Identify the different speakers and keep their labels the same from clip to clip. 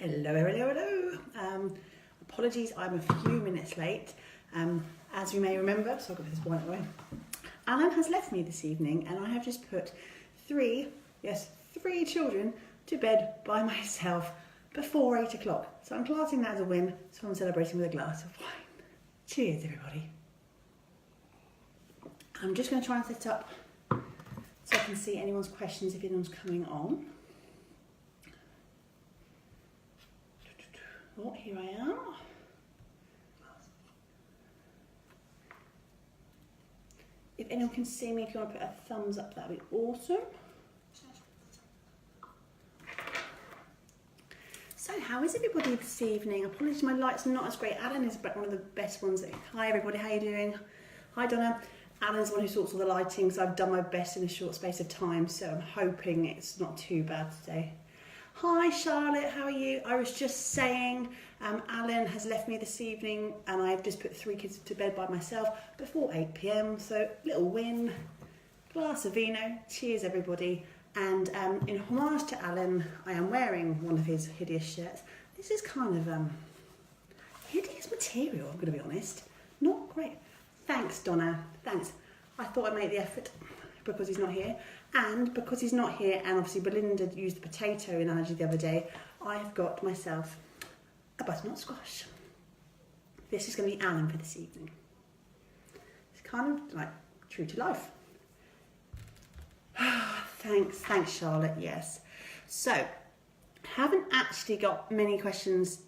Speaker 1: Hello. Apologies, I'm a few minutes late. As you may remember, so I'll go this one away. Alan has left me this evening and I have just put three children to bed by myself before 8 o'clock. So I'm classing that as a win, so I'm celebrating with a glass of wine. Cheers, everybody. I'm just going to try and set up so I can see anyone's questions if anyone's coming on. Oh, here I am. If anyone can see me, if you want to put a thumbs up, that'd be awesome. So, how is everybody this evening? Apologies, my lights are not as great. Alan is one of the best ones. Hi, everybody, how are you doing? Hi, Donna. Alan's the one who sorts all the lighting, so I've done my best in a short space of time, so I'm hoping it's not too bad today. Hi Charlotte, how are you? I was just saying Alan has left me this evening and I've just put 3 kids to bed by myself before 8 p.m. So little win, glass of vino, cheers everybody. And in homage to Alan, I am wearing one of his hideous shirts. This is kind of hideous material, I'm going to be honest. Not great. Thanks Donna, thanks. I thought I'd make the effort because he's not here. And because he's not here, and obviously Belinda used the potato analogy the other day, I've got myself a butternut squash. This is going to be Alan for this evening. It's kind of like true to life. Thanks Charlotte, yes. So, haven't actually got many questions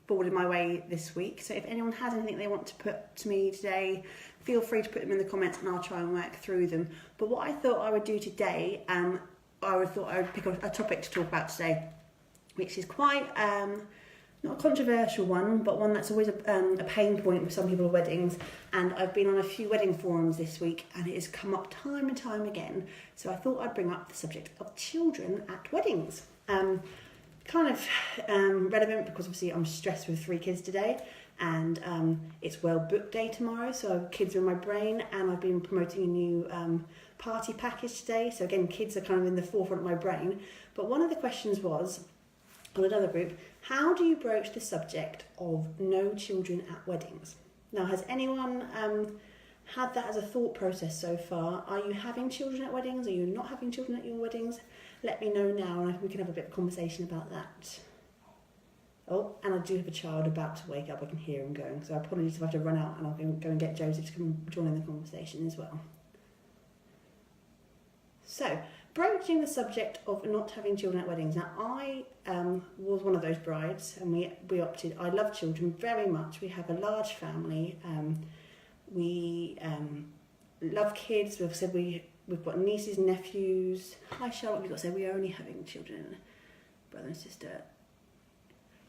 Speaker 1: forwarded my way this week, so if anyone has anything they want to put to me today, feel free to put them in the comments and I'll try and work through them. But what I thought I would do today, I thought I would pick a topic to talk about today, which is quite, not a controversial one, but one that's always a pain point with some people at weddings. And I've been on a few wedding forums this week and it has come up time and time again. So I thought I'd bring up the subject of children at weddings. Kind of relevant because obviously I'm stressed with 3 kids today. And it's Well Book Day tomorrow, so kids are in my brain, and I've been promoting a new party package today, so again kids are kind of in the forefront of my brain. But one of the questions was, on another group, how do you broach the subject of no children at weddings? Now, has anyone had that as a thought process so far? Are you having children at weddings? Are you not having children at your weddings? Let me know now and we can have a bit of conversation about that. Oh, and I do have a child about to wake up. I can hear him going. So apologies if I have to run out and I'll go and get Joseph to come join in the conversation as well. So, broaching the subject of not having children at weddings. Now, I was one of those brides and we opted. I love children very much. We have a large family. We love kids. We've said we've got nieces, nephews. Hi, Charlotte. We've got to say we're only having children, brother and sister.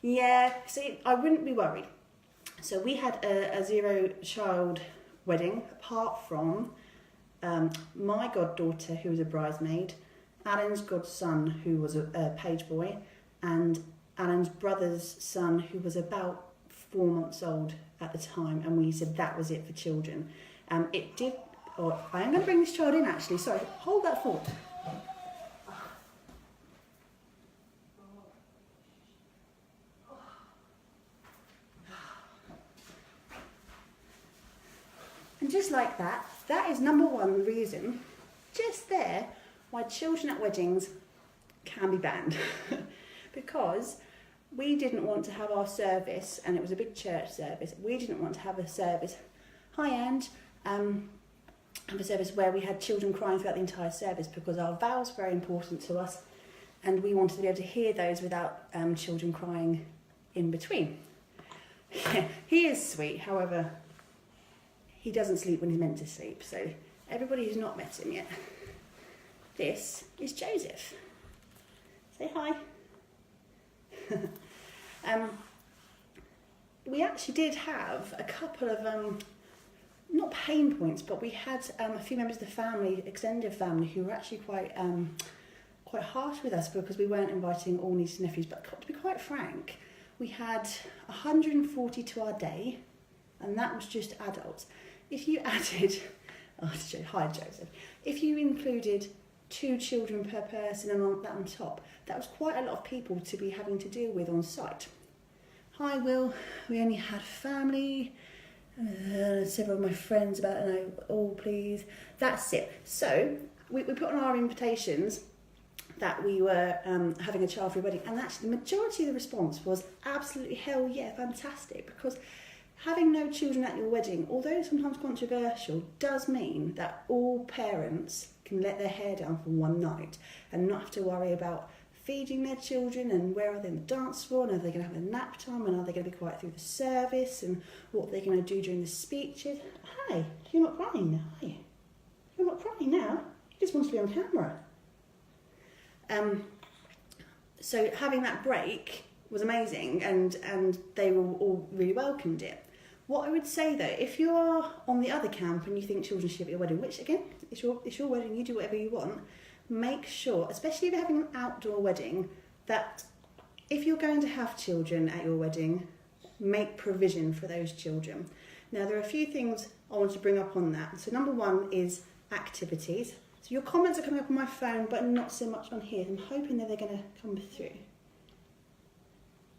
Speaker 1: Yeah, see, I wouldn't be worried. So we had a 0-child wedding, apart from my goddaughter, who was a bridesmaid, Alan's godson, who was a page boy, and Alan's brother's son, who was about 4 months old at the time, and we said that was it for children. I am going to bring this child in actually, sorry, hold that thought. And just like that, that is number one reason, just there, why children at weddings can be banned. Because we didn't want to have our service, and it was a big church service, we didn't want to have a service, have a service where we had children crying throughout the entire service, because our vows were very important to us, and we wanted to be able to hear those without children crying in between. He is sweet, however, he doesn't sleep when he's meant to sleep, so everybody who's not met him yet, this is Joseph. Say hi. We actually did have a couple of, not pain points, but we had a few members of the family, extended family, who were actually quite harsh with us because we weren't inviting all nieces and nephews. But to be quite frank, we had 140 to our day, and that was just adults. If you added, hi Joseph, if you included 2 children per person and on that on top. That was quite a lot of people to be having to deal with on site. Hi Will, we only had family, several of my friends about, no, all please. That's it. So we put on our invitations that we were having a child-free wedding, and actually the majority of the response was absolutely hell yeah, fantastic, because having no children at your wedding, although sometimes controversial, does mean that all parents can let their hair down for one night and not have to worry about feeding their children and where are they in the dance floor, and are they going to have a nap time, and are they going to be quiet through the service, and what are they going to do during the speeches. Hi, you're not crying now, are you? You're not crying now, you just want to be on camera. So having that break was amazing, and they all really welcomed it. What I would say though, if you are on the other camp and you think children should be at your wedding, which again, it's your wedding, you do whatever you want, make sure, especially if you're having an outdoor wedding, that if you're going to have children at your wedding, make provision for those children. Now there are a few things I want to bring up on that. So number 1 is activities. So your comments are coming up on my phone, but not so much on here. I'm hoping that they're going to come through.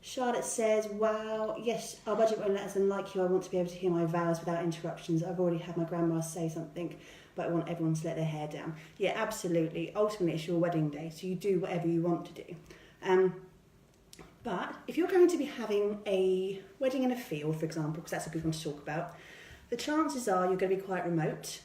Speaker 1: Charlotte says, wow, yes, our budget won't let us, and like you, I want to be able to hear my vows without interruptions. I've already had my grandma say something, but I want everyone to let their hair down. Yeah, absolutely. Ultimately, it's your wedding day, so you do whatever you want to do. But if you're going to be having a wedding in a field, for example, because that's a good one to talk about, the chances are you're going to be quite remote.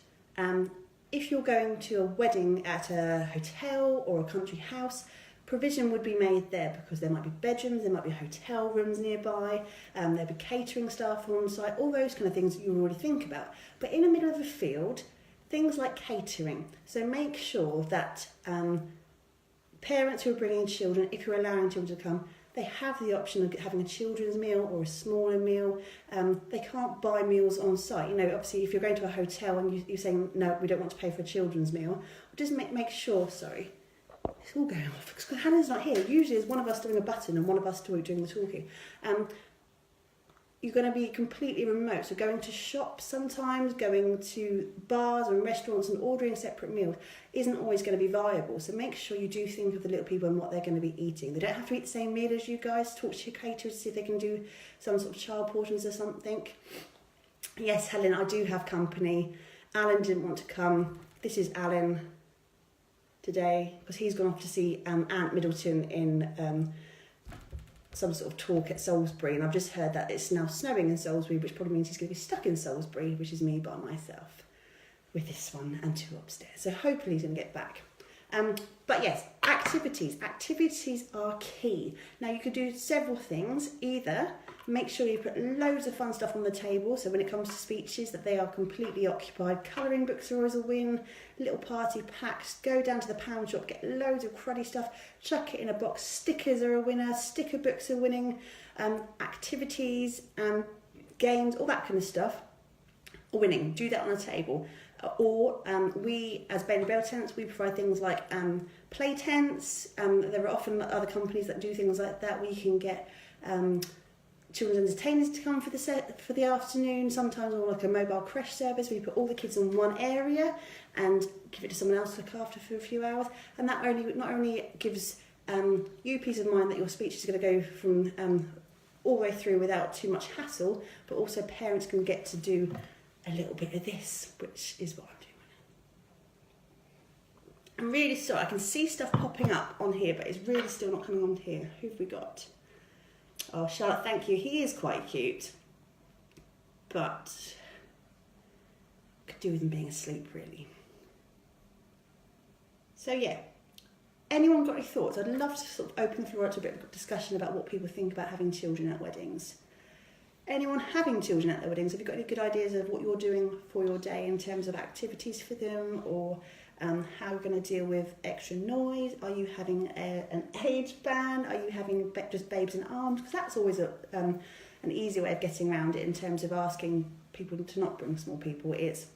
Speaker 1: If you're going to a wedding at a hotel or a country house, provision would be made there, because there might be bedrooms, there might be hotel rooms nearby, there'd be catering staff on site, all those kind of things that you already think about. But in the middle of a field, things like catering. So make sure that parents who are bringing children, if you're allowing children to come, they have the option of having a children's meal or a smaller meal. They can't buy meals on site. You know, obviously, if you're going to a hotel and you're saying, no, we don't want to pay for a children's meal, just make sure, sorry, it's all going off because Hannah's not here. Usually it's one of us doing a button and one of us doing the talking. You're going to be completely remote. So going to shops sometimes, going to bars and restaurants and ordering separate meals isn't always going to be viable. So make sure you do think of the little people and what they're going to be eating. They don't have to eat the same meal as you guys. Talk to your caterers to see if they can do some sort of child portions or something. Yes, Helen, I do have company. Alan didn't want to come. This is Alan today because he's gone off to see Aunt Middleton in some sort of talk at Salisbury, and I've just heard that it's now snowing in Salisbury, which probably means he's going to be stuck in Salisbury, which is me by myself with this one and 2 upstairs. So hopefully he's going to get back. But yes, activities. Activities are key. Now you could do several things. Either make sure you put loads of fun stuff on the table, so when it comes to speeches that they are completely occupied. Colouring books are always a win. Little party packs. Go down to the pound shop, get loads of cruddy stuff, chuck it in a box. Stickers are a winner. Sticker books are winning. Activities, games, all that kind of stuff are winning. Do that on the table. Or we, as Baylily Bell Tents, we provide things like play tents. There are often other companies that do things like that. We can get children's entertainers to come for the afternoon. Sometimes on like a mobile creche service, we put all the kids in one area and give it to someone else to look after for a few hours. And that not only gives you peace of mind that your speech is going to go from all the way through without too much hassle, but also parents can get to do a little bit of this, which is what I'm doing. I'm really sorry, I can see stuff popping up on here, but it's really still not coming on here. Who have we got? Oh, Charlotte, thank you. He is quite cute, but could do with him being asleep, really. So yeah, anyone got any thoughts? I'd love to sort of open the floor up to a bit of discussion about what people think about having children at weddings. Anyone having children at their weddings, have you got any good ideas of what you're doing for your day in terms of activities for them, or how you're going to deal with extra noise? Are you having an age ban? Are you having just babes in arms? Because that's always an easy way of getting around it in terms of asking people to not bring small people. It's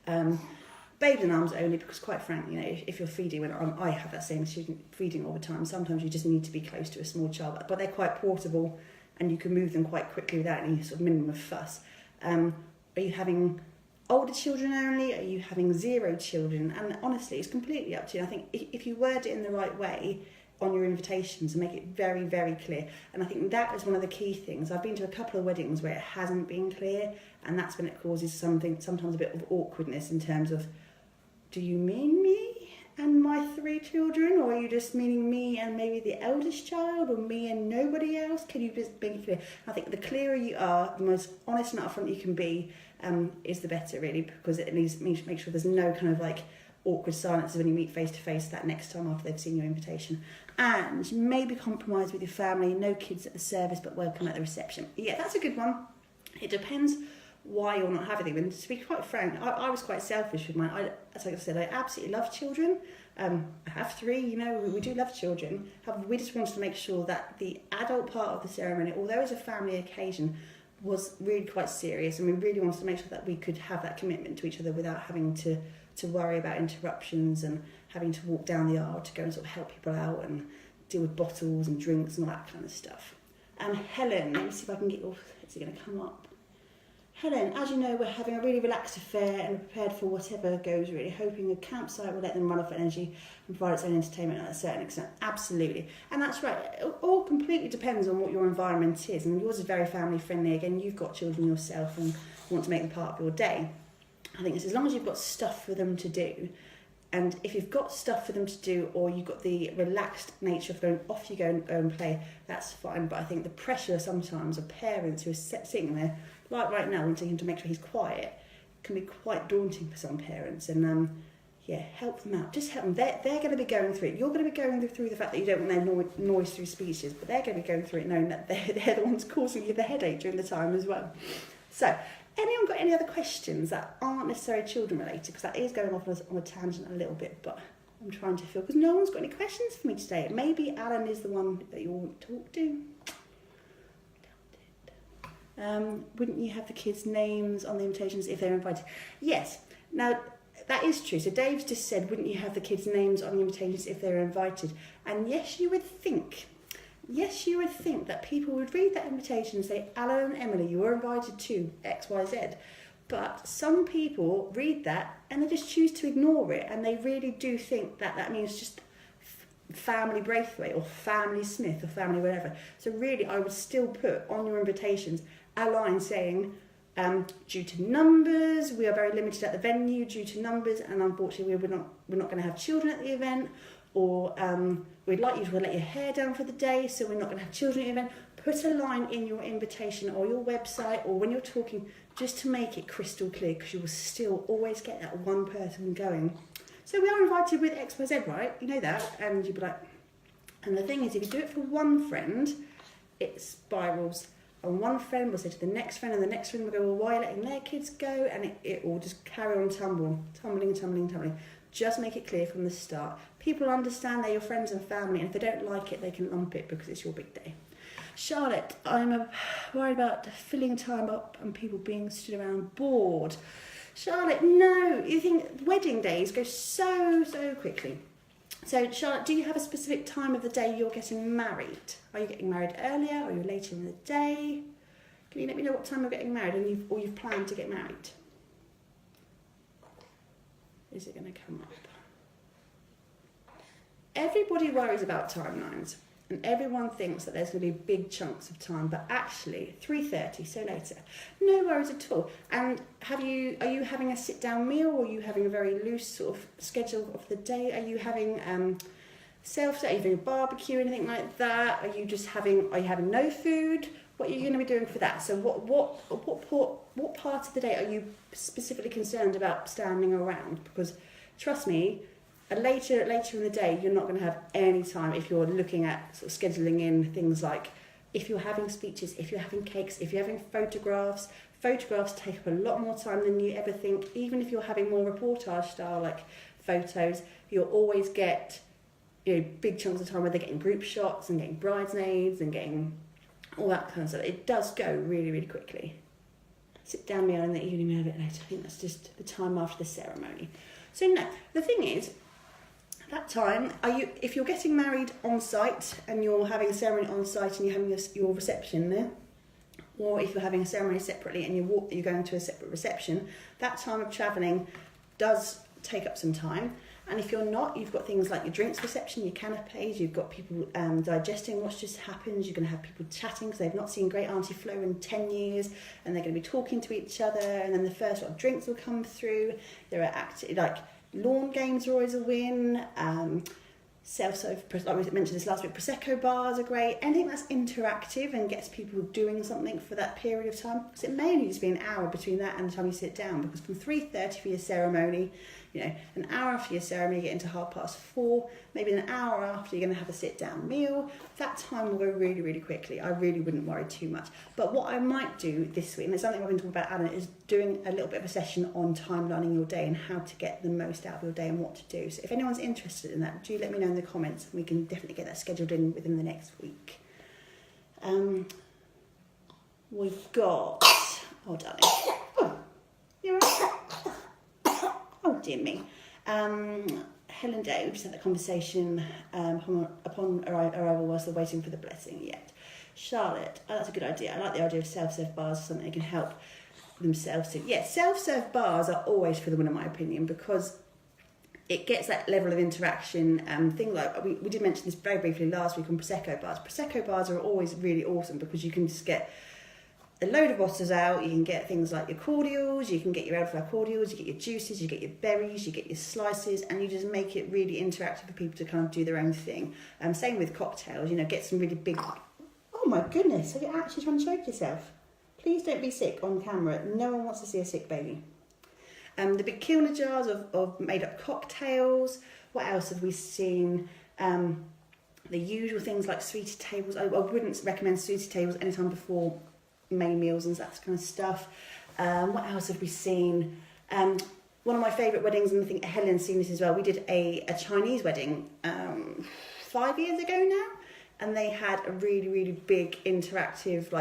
Speaker 1: babes in arms only, because quite frankly, you know, if you're feeding, when I have that same student feeding all the time, sometimes you just need to be close to a small child, but they're quite portable and you can move them quite quickly without any sort of minimum of fuss. Are you having older children only? Are you having 0 children? And honestly, it's completely up to you. I think if you word it in the right way on your invitations and make it very, very clear. And I think that is one of the key things. I've been to a couple of weddings where it hasn't been clear, and that's when it causes sometimes a bit of awkwardness in terms of, do you mean me and my 3 children, or are you just meaning me and maybe the eldest child, or me and nobody else? Can you just make it clear? I think the clearer you are, the most honest and upfront you can be, is the better, really, because it needs to make sure there's no kind of like awkward silences when you meet face to face that next time after they've seen your invitation. And maybe compromise with your family, no kids at the service but welcome at the reception. Yeah, that's a good one. It depends why you're not having them. And to be quite frank, I was quite selfish with mine. As I said, I absolutely love children. I have 3, we do love children. However, we just wanted to make sure that the adult part of the ceremony, although it's a family occasion, was really quite serious, and we really wanted to make sure that we could have that commitment to each other without having to worry about interruptions and having to walk down the aisle to go and sort of help people out and deal with bottles and drinks and all that kind of stuff. Helen, let me see if I can get your... Is it going to come up? Helen, as you know, we're having a really relaxed affair and we're prepared for whatever goes, really, hoping a campsite will let them run off energy and provide its own entertainment at a certain extent. Absolutely. And that's right. It all completely depends on what your environment is. And yours is very family friendly. Again, you've got children yourself and want to make them part of your day. I think it's as long as you've got stuff for them to do. And if you've got stuff for them to do, or you've got the relaxed nature of going, off you go and play, that's fine. But I think the pressure sometimes of parents who are sitting there, like right now, wanting him to make sure he's quiet, can be quite daunting for some parents. And help them out. Just help them. They're going to be going through it. You're going to be going through the fact that you don't want their noise through speeches, but they're going to be going through it knowing that they're the ones causing you the headache during the time as well. So, anyone got any other questions that aren't necessarily children related? Because that is going off on a tangent a little bit, but I'm trying to feel, because no one's got any questions for me today. Maybe Alan is the one that you want to talk to. Wouldn't you have the kids' names on the invitations if they're invited? Yes. Now, that is true. So Dave's just said, wouldn't you have the kids' names on the invitations if they're invited? And yes, you would think that people would read that invitation and say, Alan and Emily, you were invited to XYZ. But some people read that and they just choose to ignore it, and they really do think that that means just family Braithwaite or family Smith or family whatever. So really, I would still put on your invitations a line saying, due to numbers, we are very limited at the venue due to numbers, and unfortunately we're not going to have children at the event, or we'd like you to let your hair down for the day, so we're not going to have children at the event. Put a line in your invitation or your website or when you're talking, just to make it crystal clear, because you will still always get that one person going, so we are invited with XYZ, right? You know that, and you'd be like, and the thing is, if you do it for one friend, it spirals. And one friend will say to the next friend, and the next friend will go, well, why are you letting their kids go? And it will just carry on tumbling. Just make it clear from the start. People understand they're your friends and family, and if they don't like it, they can lump it because it's your big day. Charlotte, I'm worried about filling time up and people being stood around bored. Charlotte, no, you think wedding days go so quickly. So, Charlotte, do you have a specific time of the day you're getting married? Are you getting married earlier, or are you later in the day? Can you let me know what time you're getting married and you've planned to get married? Is it going to come up? Everybody worries about timelines, and everyone thinks that there's going to be big chunks of time, but actually 3:30, so later, no worries at all. And are you having a sit-down meal, or are you having a very loose sort of schedule of the day? Are you having are you having a barbecue, anything like that? Are you having no food? What are you going to be doing for that? So what part of the day are you specifically concerned about standing around? Because trust me, later in the day, you're not going to have any time if you're looking at sort of scheduling in things like, if you're having speeches, if you're having cakes, if you're having photographs take up a lot more time than you ever think. Even if you're having more reportage style like photos, you'll always get big chunks of time where they're getting group shots and getting bridesmaids and getting all that kind of stuff. It does go really, really quickly. Sit down meal in the evening meal a bit later. I think that's just the time after the ceremony. So no, the thing is, that time, if you're getting married on site and you're having a ceremony on site and you're having your reception there, or if you're having a ceremony separately and you're going to a separate reception, that time of travelling does take up some time. And if you're not, you've got things like your drinks reception, your canapes, you've got people digesting what's just happened, you're going to have people chatting because they've not seen Great Auntie Flo in 10 years, and they're going to be talking to each other, and then the first lot of drinks will come through. There are like lawn games are always a win. Self-serve, like we mentioned this last week, Prosecco bars are great. Anything that's interactive and gets people doing something for that period of time. Because it may only just be an hour between that and the time you sit down. Because from 3:30 for your ceremony, an hour after your ceremony, you get into 4:30. Maybe an hour after, you're going to have a sit-down meal. That time will go really, really quickly. I really wouldn't worry too much. But what I might do this week, and it's something I've been talking about, Alan, is doing a little bit of a session on timelining your day and how to get the most out of your day and what to do. So if anyone's interested in that, do let me know in the comments. We can definitely get that scheduled in within the next week. We've got... Oh, darling. Oh, you're right. Oh, dear me. Helen Day, we just had that conversation upon arrival whilst they're waiting for the blessing yet. Charlotte, that's a good idea. I like the idea of self-serve bars, something they can help themselves to. Yeah, self-serve bars are always for the win, in my opinion, because it gets that level of interaction. Thing like we did mention this very briefly last week on Prosecco bars. Prosecco bars are always really awesome because you can just get a load of bottles out. You can get things like your cordials, you can get your elderflower cordials, you get your juices, you get your berries, you get your slices, and you just make it really interactive for people to kind of do their own thing. Same with cocktails, get some really big... Oh my goodness, are you actually trying to choke yourself? Please don't be sick on camera. No one wants to see a sick baby. The big kilner jars of made up cocktails. What else have we seen? The usual things like sweetie tables. I wouldn't recommend sweetie tables anytime before main meals and that kind of stuff. What else have we seen? One of my favourite weddings, and I think Helen's seen this as well, we did a Chinese wedding 5 years ago now, and they had a really, really big interactive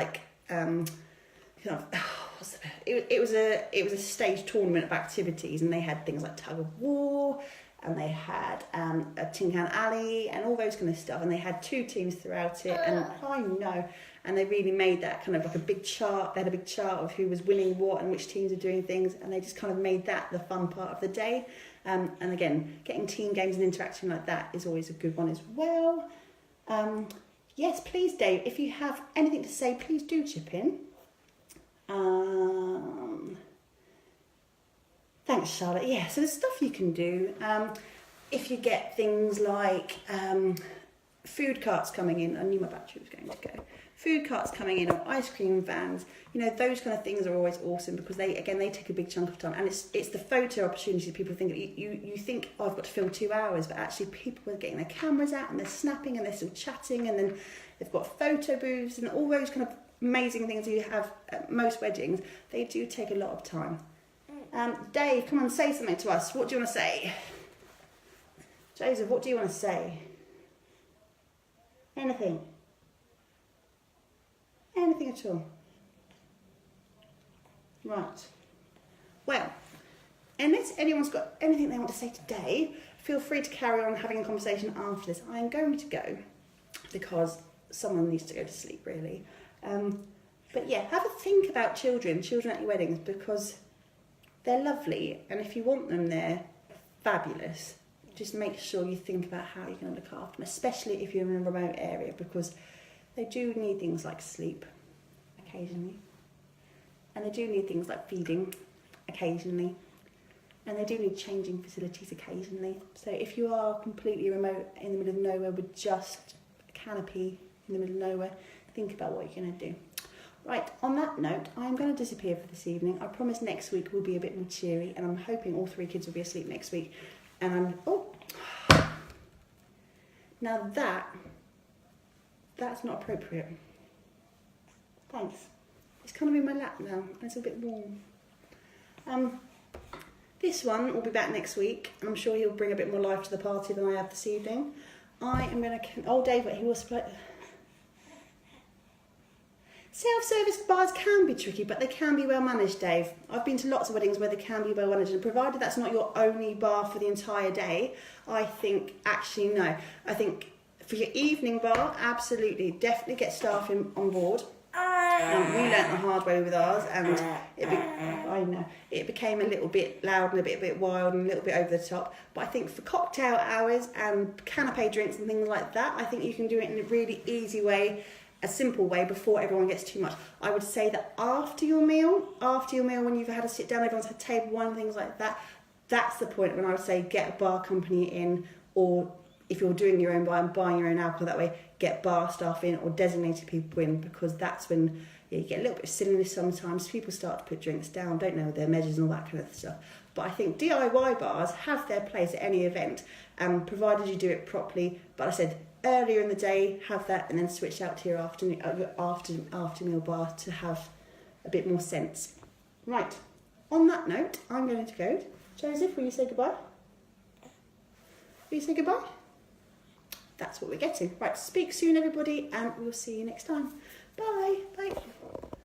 Speaker 1: it was a stage tournament of activities, and they had things like tug of war, and they had a tin can alley and all those kind of stuff, and they had 2 teams throughout it, and I know, and they really made that kind of like a big chart. They had a big chart of who was winning what and which teams are doing things, and they just kind of made that the fun part of the day. And again, getting team games and interacting like that is always a good one as well. Yes, please, Dave, if you have anything to say, please do chip in. Thanks, Charlotte. Yeah, so there's stuff you can do. If you get things like food carts coming in, I knew my battery was going to go. Food carts coming in, or ice cream vans, those kind of things are always awesome because they take a big chunk of time, and it's the photo opportunity. People think you think, oh, I've got to film 2 hours, but actually people are getting their cameras out and they're snapping and they're still chatting, and then they've got photo booths and all those kind of amazing things you have at most weddings. They do take a lot of time. Dave, come on, say something to us. What do you want to say? Joseph, what do you want to say? Anything? Anything at all? Right. Well, unless anyone's got anything they want to say today, feel free to carry on having a conversation after this. I am going to go because someone needs to go to sleep, really. But yeah, have a think about children at your weddings, because they're lovely, and if you want them there, fabulous. Just make sure you think about how you're going to look after them, especially if you're in a remote area, because they do need things like sleep occasionally, and they do need things like feeding occasionally, and they do need changing facilities occasionally. So if you are completely remote in the middle of nowhere with just a canopy in the middle of nowhere, think about what you're going to do. Right, on that note, I'm going to disappear for this evening. I promise next week will be a bit more cheery, and I'm hoping all 3 kids will be asleep next week. And now that's not appropriate. Thanks. It's kind of in my lap now, and it's a bit warm. This one will be back next week, and I'm sure he'll bring a bit more life to the party than I have this evening. I am going to... Oh, Dave, he was... Self-service bars can be tricky, but they can be well managed, Dave. I've been to lots of weddings where they can be well managed, and provided that's not your only bar for the entire day, I think, actually, no. I think for your evening bar, absolutely, definitely get staff on board. We learnt the hard way with ours, and it became a little bit loud and a bit wild and a little bit over the top. But I think for cocktail hours and canapé drinks and things like that, I think you can do it in a really easy way, a simple way, before everyone gets too much. I would say that after your meal, when you've had a sit down, everyone's had table wine, things like that, that's the point when I would say get a bar company in, or if you're doing your own wine, buying your own alcohol that way, get bar staff in or designated people in, because that's when you get a little bit of silliness sometimes. People start to put drinks down, don't know their measures and all that kind of stuff. But I think DIY bars have their place at any event, provided you do it properly. But I said earlier in the day, have that, and then switch out to your after meal bar to have a bit more sense. Right, on that note, I'm going to go. Joseph, will you say goodbye? Will you say goodbye? That's what we're getting. Right, speak soon, everybody, and we'll see you next time. Bye. Bye.